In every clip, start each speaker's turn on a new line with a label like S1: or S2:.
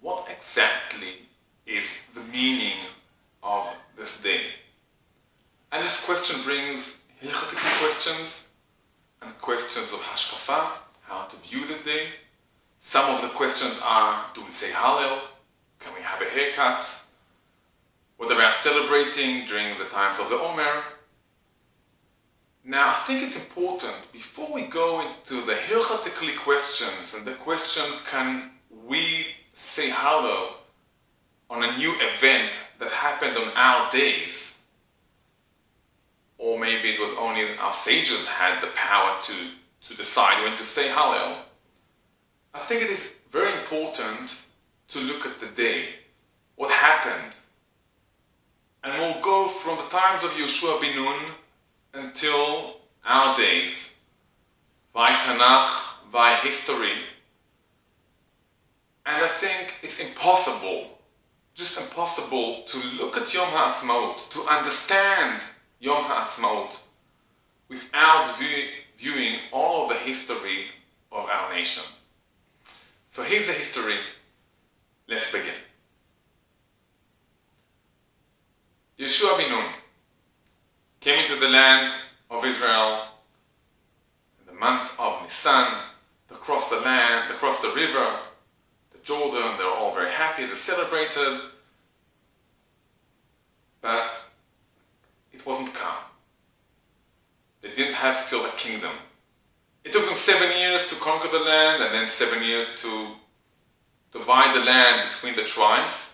S1: what exactly is the meaning of this day? And this question brings hilchot questions and questions of hashkafa, how to view the day. Some of the questions are, do we say Hallel? Can we have a haircut? What about celebrating during the times of the Omer? Now, I think it's important, before we go into the hilchotically questions and the question, can we say Hallel on a new event that happened on our days? Or maybe it was only our sages had the power to decide when to say Hallel. I think it is very important to look at the day, what happened. And we'll go from the times of Yehoshua ben Nun until our days, by Tanakh, by history. And I think it's impossible, just impossible, to look at Yom HaAtzmaut, to understand Yom HaAtzmaut, without viewing all of the history of our nation. So here's the history. Let's begin. Yehoshua ben Nun came into the land of Israel in the month of Nisan, to cross the land, to cross the river, the Jordan. They were all very happy, they celebrated, but it wasn't calm. They didn't have still a kingdom. It took them 7 years to conquer the land, and then 7 years to divide the land between the tribes.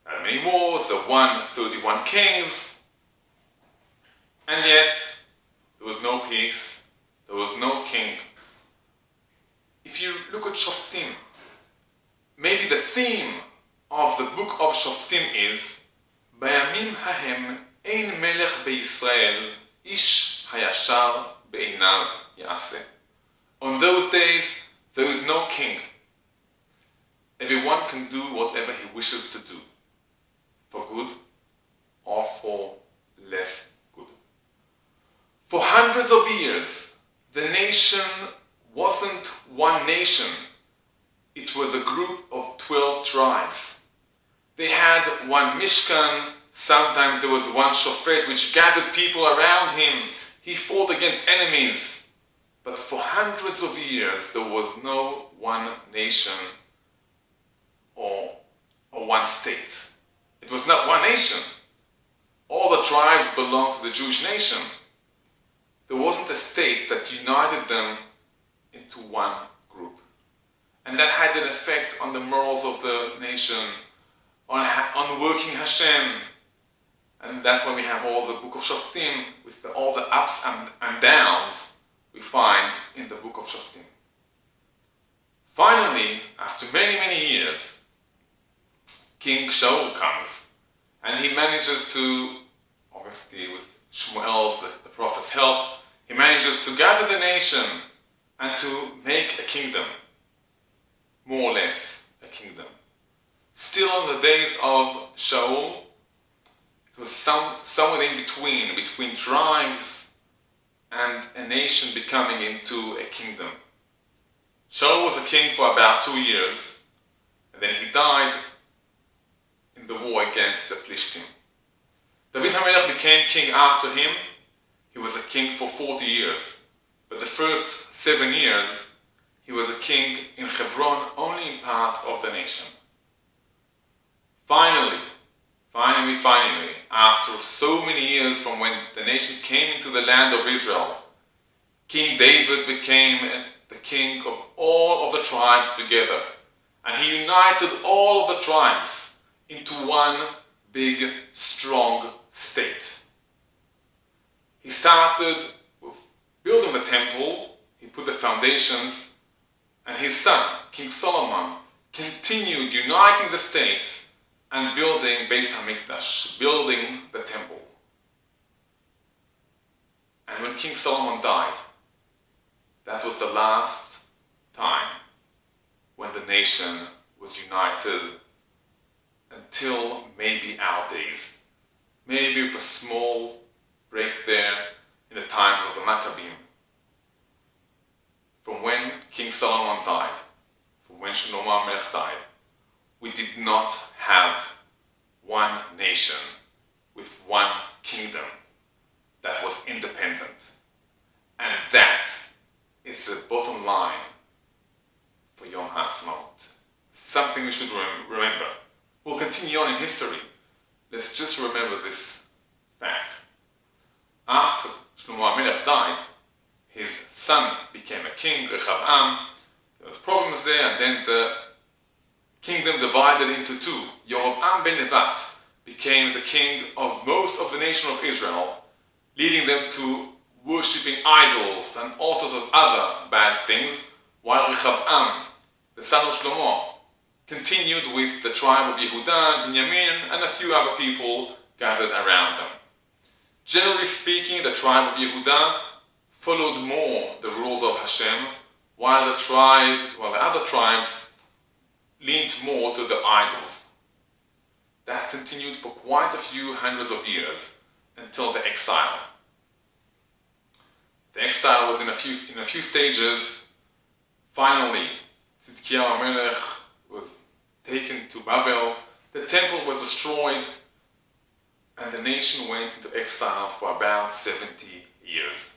S1: There were many wars, there were 31 kings, and yet there was no peace, there was no king. If you look at Shoftim, maybe the theme of the book of Shoftim is בימים ההם אין מלך בישראל, איש הישר בעיניו יעשה. On those days, there is no king. Everyone can do whatever he wishes to do, for good or for less good. For hundreds of years, the nation wasn't one nation. It was a group of 12 tribes. They had one Mishkan. Sometimes there was one Shofet which gathered people around him. He fought against enemies. But for hundreds of years, there was no one nation or one state. It was not one nation. All the tribes belonged to the Jewish nation. There wasn't a state that united them into one group. And that had an effect on the morals of the nation, on working Hashem. And that's why we have all the book of Shoftim, with all the ups and downs we find in the book of Shoftim. Finally, after many, many years, King Shaul comes, and he manages to, obviously with Shmuel's, the prophet's help, he manages to gather the nation and to make a kingdom, more or less a kingdom. Still in the days of Shaul, it was somewhere in between tribes and a nation becoming into a kingdom. Shaul was a king for about 2 years, and then he died in the war against the Plishtim. David HaMelech became king after him. He was a king for 40 years, but the first 7 years he was a king in Hebron, only in part of the nation. Finally, after so many years from when the nation came into the land of Israel, King David became the king of all of the tribes together. And he united all of the tribes into one big, strong state. He started with building the temple, he put the foundations, and his son, King Solomon, continued uniting the state and building Beis HaMikdash, building the temple. And when King Solomon died, that was the last time when the nation was united until maybe our days. Maybe with a small break there in the times of the Maccabim. From when King Solomon died, from when Shlomo HaMelech HaMelech died, we did not have one nation with one kingdom that was independent. And that is the bottom line for Yom HaAtzmaut. Something we should remember. We'll continue on in history. Let's just remember this fact. After Shlomo HaMelech died, his son became a king, Rechavam. There was problems there, and then the kingdom divided into two. Yerovam ben Nevat became the king of most of the nation of Israel, leading them to worshipping idols and all sorts of other bad things, while Rechavam, the son of Shlomo, continued with the tribe of Yehuda, Binyamin, and a few other people gathered around them. Generally speaking, the tribe of Yehuda followed more the rules of Hashem, while the other tribes leaned more to the idols. That continued for quite a few hundreds of years until the exile. The exile was in a few stages. Finally, Tzidkiyahu HaMelech was taken to Babel, the temple was destroyed, and the nation went into exile for about 70 years.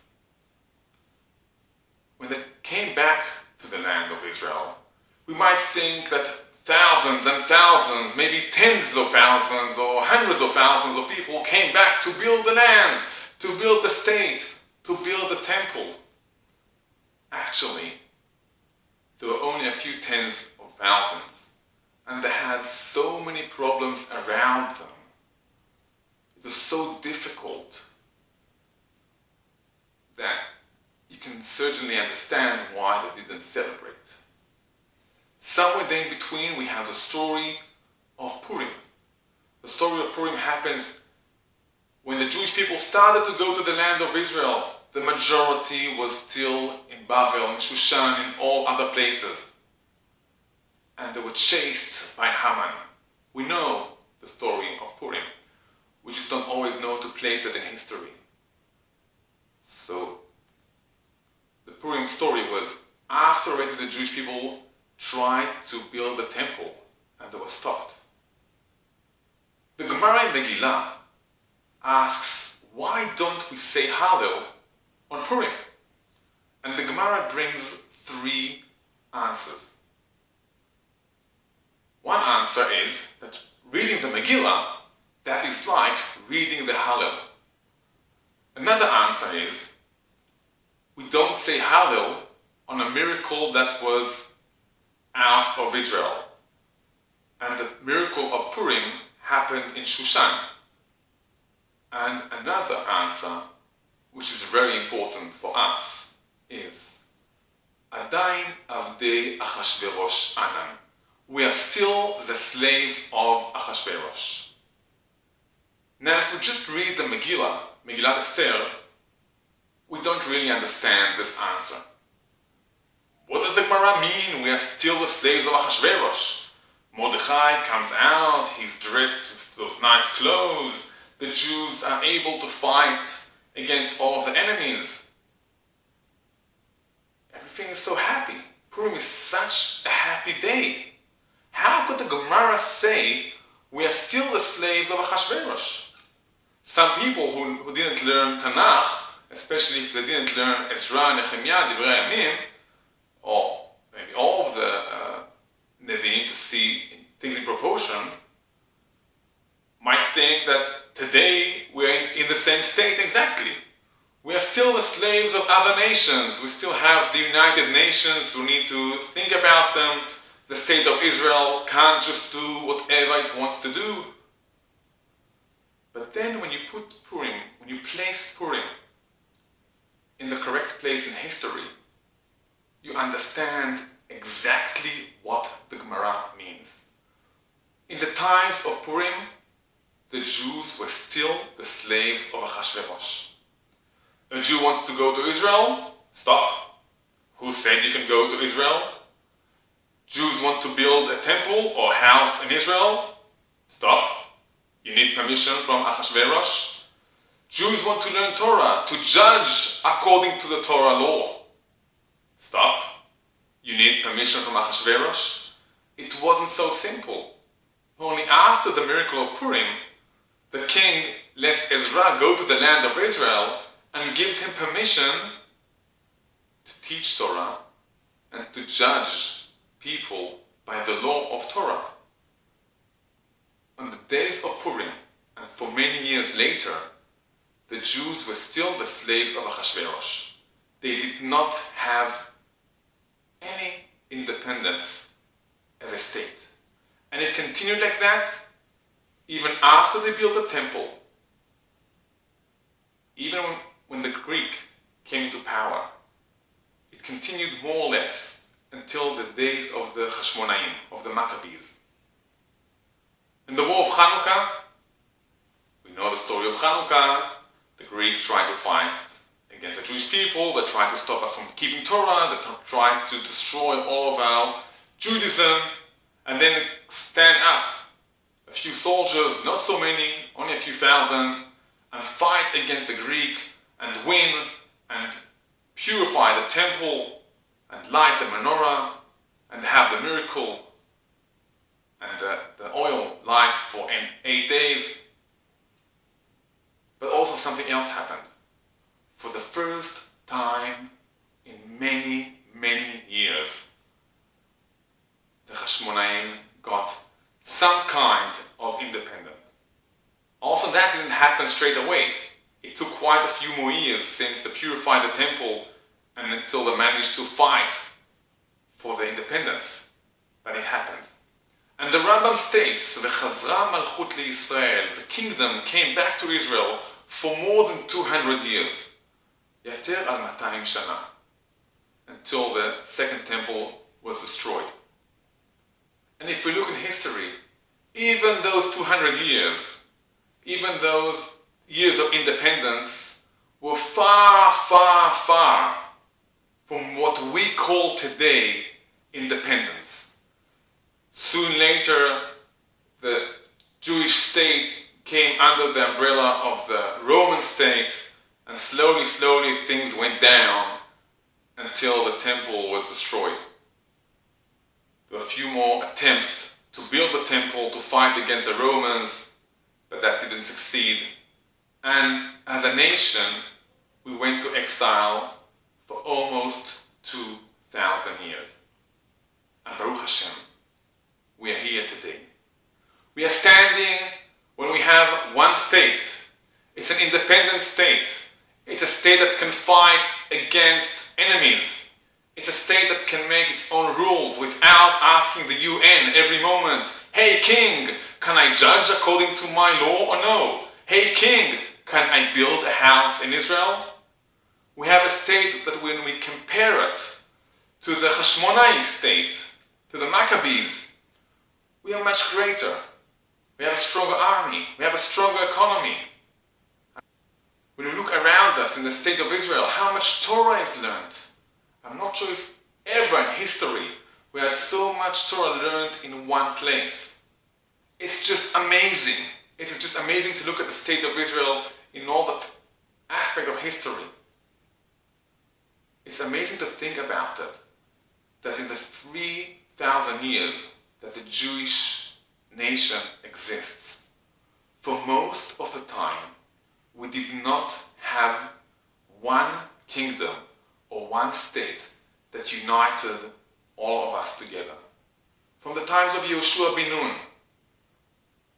S1: When they came back to the land of Israel, we might think that thousands and thousands, maybe tens of thousands or hundreds of thousands of people came back to build the land, to build the state, to build the temple. Actually, there were only a few tens of thousands, and they had so many problems around them. It was so difficult that you can certainly understand why they didn't celebrate. Somewhere there in between, we have the story of Purim. The story of Purim happens when the Jewish people started to go to the land of Israel. The majority was still in Babel, in Shushan, in all other places. And they were chased by Haman. We know the story of Purim. We just don't always know to place it in history. So, the Purim story was after already the Jewish people tried to build the temple and they were stopped. The Gemara in Megillah asks, why don't we say Hallel on Purim? And the Gemara brings three answers. One answer is that reading the Megillah, that is like reading the Hallel. Another answer is, we don't say Hallel on a miracle that was out of Israel. And the miracle of Purim happened in Shushan. And another answer, which is very important for us, is Adain Avdei Achashverosh Anan. We are still the slaves of Achashverosh. Now, if we just read the Megillah, Megillat Esther, we don't really understand this answer. What does the Gemara mean? We are still the slaves of Achashverosh. Mordechai comes out, he's dressed with those nice clothes. The Jews are able to fight against all of the enemies. Everything is so happy. Purim is such a happy day. How could the Gemara say we are still the slaves of Achashverosh? Some people who didn't learn Tanakh, especially if they didn't learn Ezra, Nehemiah, Divrei Yamim, or maybe all of the Nevi'im to see things in proportion, might think that today we're in the same state exactly. We are still the slaves of other nations. We still have the United Nations. We need to think about them. The state of Israel can't just do whatever it wants to do. But then when you put Purim, when you place Purim in the correct place in history, you understand exactly what the Gemara means. In the times of Purim, the Jews were still the slaves of Achashverosh. A Jew wants to go to Israel? Stop. Who said you can go to Israel? Jews want to build a temple or house in Israel? Stop. You need permission from Achashverosh. Jews want to learn Torah, to judge according to the Torah law. Stop. You need permission from Achashverosh. it wasn't so simple. Only after the miracle of Purim, the king lets Ezra go to the land of Israel and gives him permission to teach Torah and to judge people by the law of Torah. On the days of Purim, and for many years later, the Jews were still the slaves of Ahasuerus. They did not have any independence as a state. And it continued like that even after they built the temple. Even when the Greek came to power, it continued more or less until the days of the Hashmonaim, of the Maccabees. In the War of Hanukkah, we know the story of Hanukkah. The Greek tried to fight against the Jewish people. They tried to stop us from keeping Torah. They tried to destroy all of our Judaism. And then stand up a few soldiers, not so many, only a few thousand, and fight against the Greek and win and purify the temple and light the menorah and have the miracle. And the oil lights for 8 days. But also something else happened. For the first time in many, many years, the Hashmonaim got some kind of independence. Also, that didn't happen straight away. It took quite a few more years since they purified the temple and until they managed to fight for the independence that it happened. And the Rambam states, "V'chazra malchut liYisrael," the kingdom came back to Israel for more than 200 years. Yater al 200 shana, until the second temple was destroyed. And if we look in history, even those 200 years, even those years of independence were far, far, far from what we call today independence. Soon later, the Jewish state came under the umbrella of the Roman state, and slowly, slowly things went down until the temple was destroyed. There were a few more attempts to build the temple to fight against the Romans, but that didn't succeed. And as a nation, we went to exile for almost 2,000 years. And Baruch Hashem, we are here today. We are standing when we have one state. It's an independent state. It's a state that can fight against enemies. It's a state that can make its own rules without asking the UN every moment, "Hey king, can I judge according to my law or no? Hey king, can I build a house in Israel?" We have a state that when we compare it to the Hashmonaim state, to the Maccabees, we are much greater. We have a stronger army. We have a stronger economy. When we look around us in the state of Israel, how much Torah is learned. I'm not sure if ever in history we had so much Torah learned in one place. It's just amazing. It is just amazing to look at the state of Israel in all the aspect of history. It's amazing to think about it, that in the 3,000 years that the Jewish nation exists, for most of the time, we did not have one kingdom or one state that united all of us together. From the times of Yehoshua ben Nun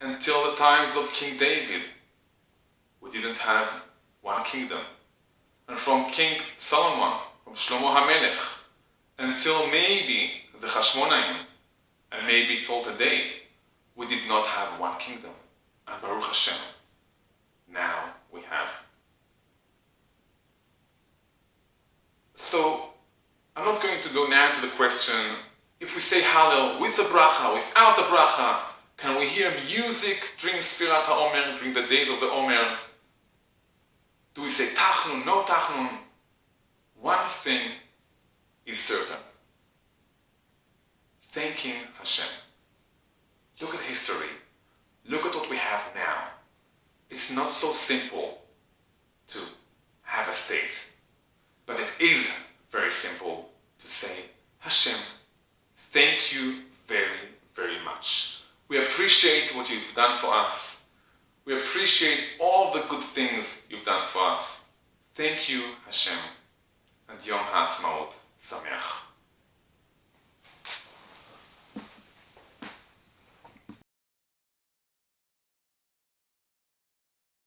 S1: until the times of King David, we didn't have one kingdom. And from King Solomon, from Shlomo HaMelech, until maybe the Hashmonaim, and maybe till today, we did not have one kingdom. And Baruch Hashem, now we have. So, I'm not going to go now to the question, if we say Hallel with the bracha, without the bracha, can we hear music during Sfirat HaOmer, during the days of the Omer? Do we say Tachnun, no Tachnun? One thing is certain. Thanking Hashem. Look at history. Look at what we have now. It's not so simple to have a state. But it is very simple to say, Hashem, thank you very appreciate what you've done for us. We appreciate all the good things you've done for us. Thank you, Hashem. And Yom HaAtzmaut Sameach.